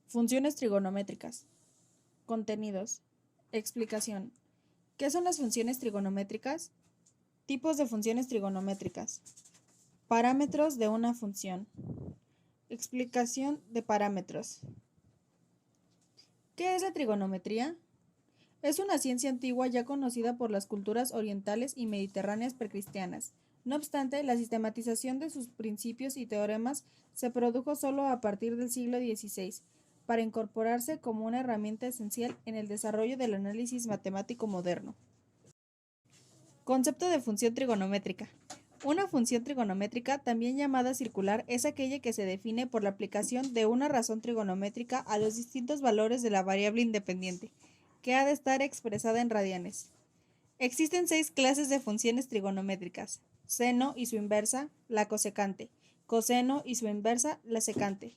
Funciones trigonométricas. Contenidos. Explicación. ¿Qué son las funciones trigonométricas? Tipos de funciones trigonométricas. Parámetros de una función. Explicación de parámetros. ¿Qué es la trigonometría? Es una ciencia antigua ya conocida por las culturas orientales y mediterráneas precristianas. No obstante, la sistematización de sus principios y teoremas se produjo solo a partir del siglo XVI, para incorporarse como una herramienta esencial en el desarrollo del análisis matemático moderno. Concepto de función trigonométrica. Una función trigonométrica, también llamada circular, es aquella que se define por la aplicación de una razón trigonométrica a los distintos valores de la variable independiente, que ha de estar expresada en radianes. Existen 6 clases de funciones trigonométricas: seno y su inversa, la cosecante; coseno y su inversa, la secante;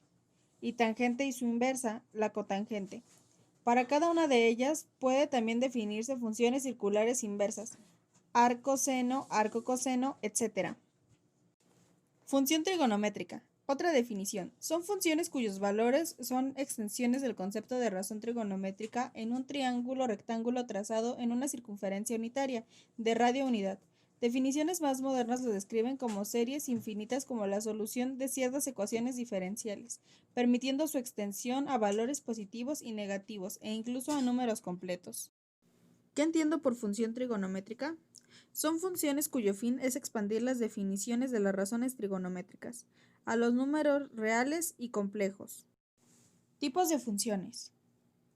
y tangente y su inversa, la cotangente. Para cada una de ellas puede también definirse funciones circulares inversas, arco seno, arco coseno, etc. Función trigonométrica. Otra definición. Son funciones cuyos valores son extensiones del concepto de razón trigonométrica en un triángulo rectángulo trazado en una circunferencia unitaria, de radio unidad. Definiciones más modernas lo describen como series infinitas como la solución de ciertas ecuaciones diferenciales, permitiendo su extensión a valores positivos y negativos e incluso a números completos. ¿Qué entiendo por función trigonométrica? Son funciones cuyo fin es expandir las definiciones de las razones trigonométricas a los números reales y complejos. Tipos de funciones: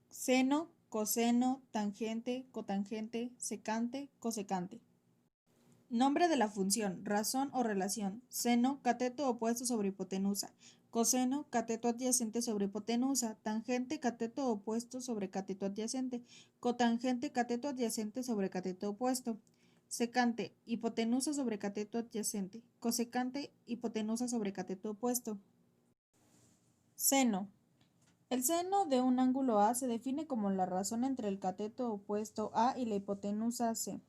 seno, coseno, tangente, cotangente, secante, cosecante. Nombre de la función: razón o relación. Seno, cateto opuesto sobre hipotenusa. Coseno, cateto adyacente sobre hipotenusa. Tangente, cateto opuesto sobre cateto adyacente. Cotangente, cateto adyacente sobre cateto opuesto. Secante, hipotenusa sobre cateto adyacente. Cosecante, hipotenusa sobre cateto opuesto. Seno. El seno de un ángulo A se define como la razón entre el cateto opuesto A y la hipotenusa C.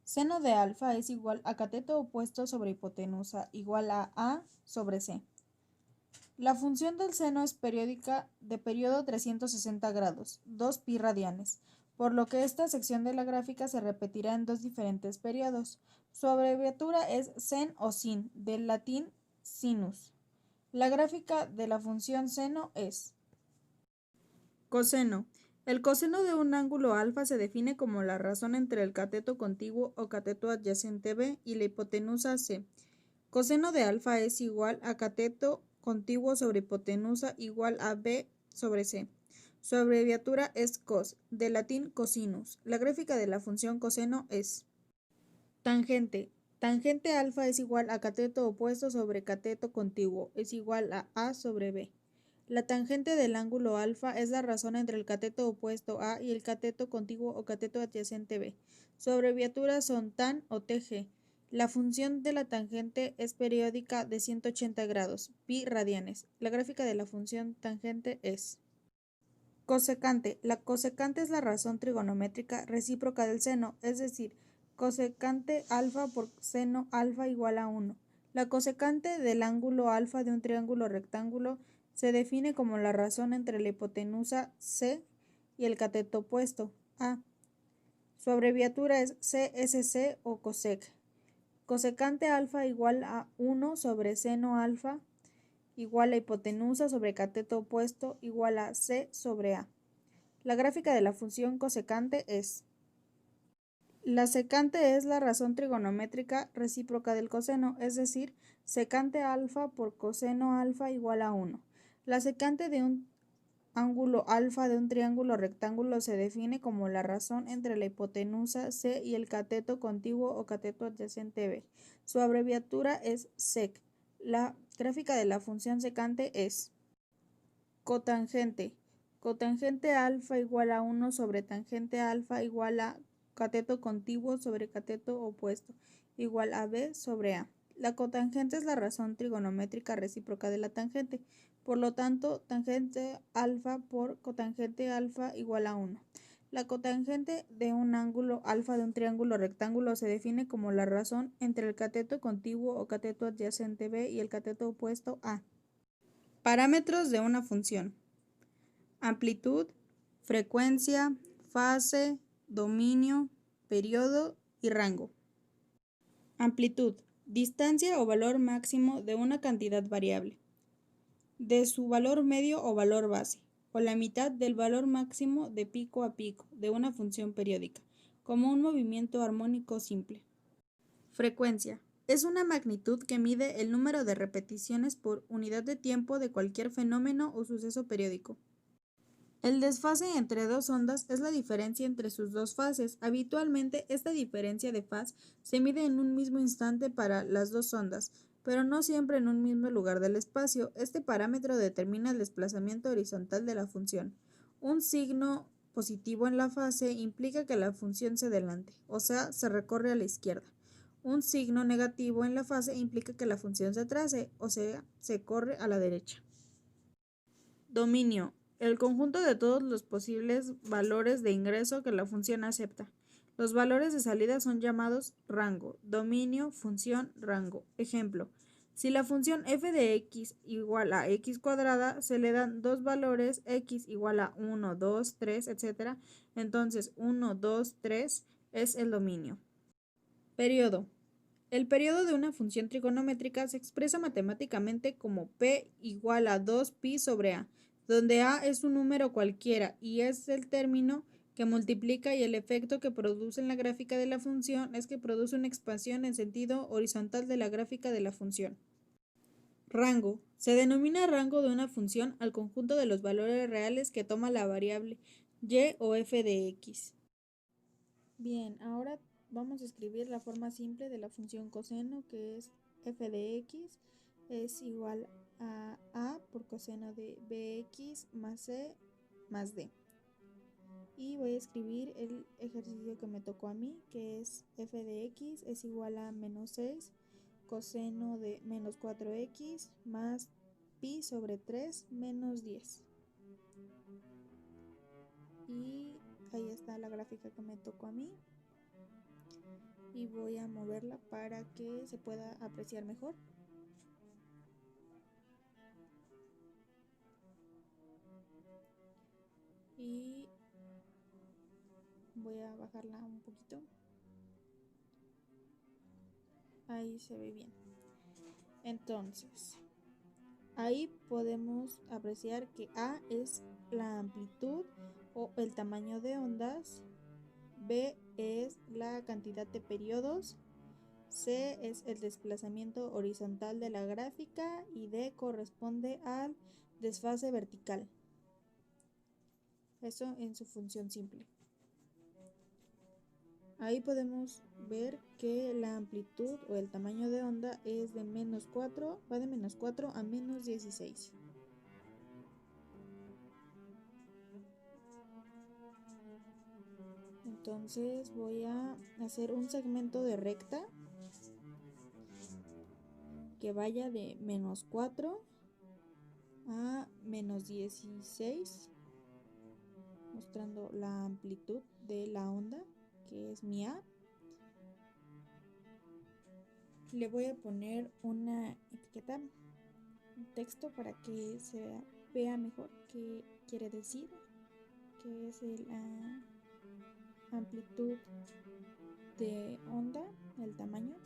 Seno de alfa es igual a cateto opuesto sobre hipotenusa igual a sobre C. La función del seno es periódica de periodo 360 grados, 2π radianes, por lo que esta sección de la gráfica se repetirá en dos diferentes periodos. Su abreviatura es sen o sin, del latín sinus. La gráfica de la función seno es: coseno. El coseno de un ángulo alfa se define como la razón entre el cateto contiguo o cateto adyacente B y la hipotenusa C. Coseno de alfa es igual a cateto contiguo sobre hipotenusa igual a B sobre C. Su abreviatura es cos, del latín cosinus. La gráfica de la función coseno es: tangente. Tangente alfa es igual a cateto opuesto sobre cateto contiguo, es igual a sobre B. La tangente del ángulo alfa es la razón entre el cateto opuesto A y el cateto contiguo o cateto adyacente B. Su abreviatura son tan o tg. La función de la tangente es periódica de 180 grados, pi radianes. La gráfica de la función tangente es: cosecante. La cosecante es la razón trigonométrica recíproca del seno, es decir, cosecante alfa por seno alfa igual a 1. La cosecante del ángulo alfa de un triángulo rectángulo se define como la razón entre la hipotenusa C y el cateto opuesto A. Su abreviatura es CSC o cosec. Cosecante alfa igual a 1 sobre seno alfa igual a hipotenusa sobre cateto opuesto igual a C sobre A. La gráfica de la función cosecante es: la secante es la razón trigonométrica recíproca del coseno, es decir, secante alfa por coseno alfa igual a 1. La secante de un ángulo alfa de un triángulo rectángulo se define como la razón entre la hipotenusa C y el cateto contiguo o cateto adyacente B. Su abreviatura es sec. La gráfica de la función secante es: cotangente. Cotangente alfa igual a 1 sobre tangente alfa igual a cateto contiguo sobre cateto opuesto igual a B sobre A. La cotangente es la razón trigonométrica recíproca de la tangente. Por lo tanto, tangente alfa por cotangente alfa igual a 1. La cotangente de un ángulo alfa de un triángulo rectángulo se define como la razón entre el cateto contiguo o cateto adyacente B y el cateto opuesto A. Parámetros de una función. amplitud, frecuencia, fase, dominio, periodo y rango. Amplitud, distancia o valor máximo de una cantidad variable, de su valor medio o valor base, o la mitad del valor máximo de pico a pico de una función periódica, como un movimiento armónico simple. Frecuencia. Es una magnitud que mide el número de repeticiones por unidad de tiempo de cualquier fenómeno o suceso periódico. El desfase entre dos ondas es la diferencia entre sus dos fases. Habitualmente, esta diferencia de fase se mide en un mismo instante para las dos ondas, pero no siempre en un mismo lugar del espacio. Este parámetro determina el desplazamiento horizontal de la función. Un signo positivo en la fase implica que la función se adelante, o sea, se recorre a la izquierda. Un signo negativo en la fase implica que la función se atrase, o sea, se corre a la derecha. Dominio. El conjunto de todos los posibles valores de ingreso que la función acepta. Los valores de salida son llamados rango. Dominio, función, rango. Ejemplo. Si la función f de x igual a x cuadrada, se le dan dos valores x igual a 1, 2, 3, etc. Entonces 1, 2, 3 es el dominio. Periodo. El periodo de una función trigonométrica se expresa matemáticamente como p igual a 2pi sobre a, donde a es un número cualquiera y es el término que multiplica y el efecto que produce en la gráfica de la función es que produce una expansión en sentido horizontal de la gráfica de la función. Rango. Se denomina rango de una función al conjunto de los valores reales que toma la variable y o f de x. Bien, ahora vamos a escribir la forma simple de la función coseno, que es f de x es igual a por coseno de bx más c más d. Y voy a escribir el ejercicio que me tocó a mí, que es f de x es igual a menos 6 coseno de menos 4x más pi sobre 3 menos 10. Y ahí está la gráfica que me tocó a mí. Y voy a moverla para que se pueda apreciar mejor. Y voy a bajarla un poquito. Ahí se ve bien. Entonces, ahí podemos apreciar que A es la amplitud o el tamaño de ondas, B es la cantidad de periodos, C es el desplazamiento horizontal de la gráfica y D corresponde al desfase vertical. Eso en su función simple. Ahí podemos ver que la amplitud o el tamaño de onda es de menos 4, va de menos 4 a menos 16. Entonces voy a hacer un segmento de recta que vaya de menos 4 a menos 16, mostrando la amplitud de la onda, que es mi A. Le voy a poner una etiqueta, un texto para que se vea mejor qué quiere decir, que es la amplitud de onda, el tamaño.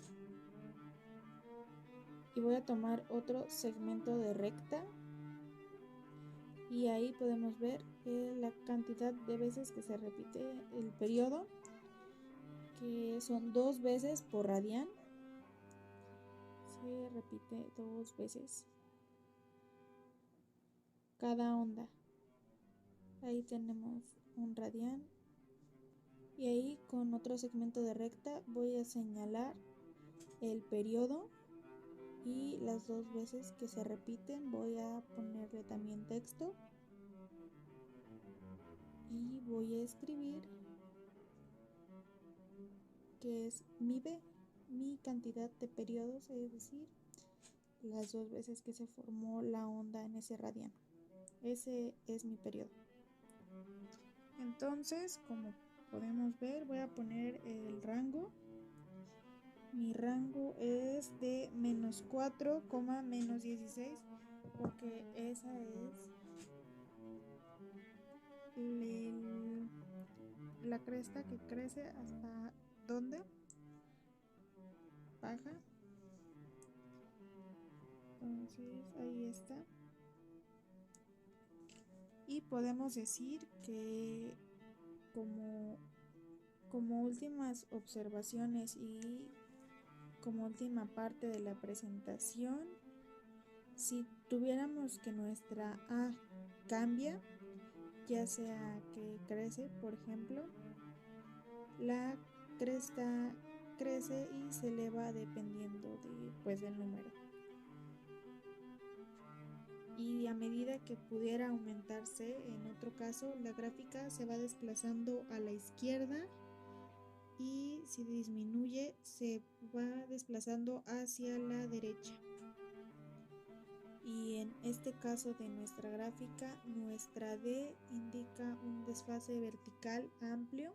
Y voy a tomar otro segmento de recta y ahí podemos ver la cantidad de veces que se repite el periodo, que son 2 veces por radián. Se repite 2 veces cada onda. Ahí tenemos un radián y ahí con otro segmento de recta voy a señalar el periodo y las 2 veces que se repiten voy a ponerle también texto y voy a escribir que es mi B, mi cantidad de periodos, es decir, las 2 veces que se formó la onda en ese radián. Ese es mi periodo. Entonces, como podemos ver, voy a poner el rango. Mi rango es de menos 4, menos 16, porque esa es la cresta que crece hasta dónde baja. Entonces ahí está. Y podemos decir que como últimas observaciones y como última parte de la presentación, si tuviéramos que nuestra A cambia, ya sea que crece, por ejemplo, la cresta crece y se eleva dependiendo del número. Y a medida que pudiera aumentarse, en otro caso, la gráfica se va desplazando a la izquierda y si disminuye se va desplazando hacia la derecha. Y en este caso de nuestra gráfica, nuestra D indica un desfase vertical amplio